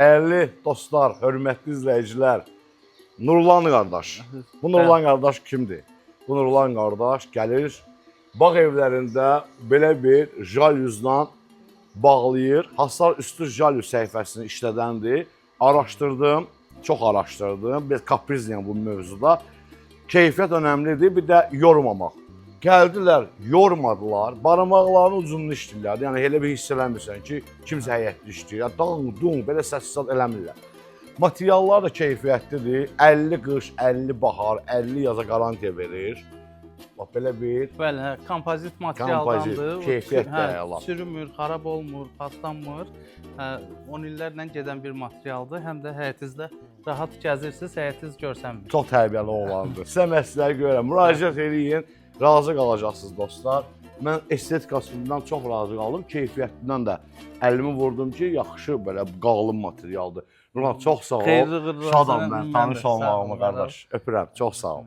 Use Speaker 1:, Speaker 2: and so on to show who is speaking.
Speaker 1: Dəyərli dostlar, hörmətli izləyicilər, Nurlan qardaş. Bu Nurlan qardaş kimdir? Bu Nurlan qardaş gəlir, bağ evlərində belə bir jalyuzla bağlayır. Hasar üstü jalyuz səhifəsini işlədəndir. Araşdırdım, çox araşdırdım. Bir kaprizliyəm bu mövzuda. Keyfiyyət önəmlidir, bir də yormamaq. Gəldilər, yormadılar, barmaqlarının ucunu işləyirlər. Yəni elə bir hiss eləmirsən ki, kimsə həyətli işləyir. Dang, belə səs-səs eləmirlər. Materiallar da keyfiyyətlidir. 50 qış, 50 bahar, 50 yaza qarantiya verir. Bax belə bir
Speaker 2: Bəli, kompozit materialdandır.
Speaker 1: Keyfiyyət də əla.
Speaker 2: Sürünmür, xarab olmur, paslanmır. 10 illərlə gedən bir materialdır. Həm də həyətinizdə rahat gəzirsiniz, həyətiniz görsənmir.
Speaker 1: Çox tərbiyəli oğlandır. Sizə məsləhət görürəm. Müraciət eləyin. Razı qalacaqsınız dostlar. Mən estetikasından çox razı qaldım. Keyfiyyətindən də əlimi vurdum ki, yaxşı belə qalın materialdır. Nurhan, çox sağ ol.
Speaker 2: Xeyirli qırıqlar.
Speaker 1: Şadam mən tanış olmağıma qardaş. Öpürəm. Çox sağ ol.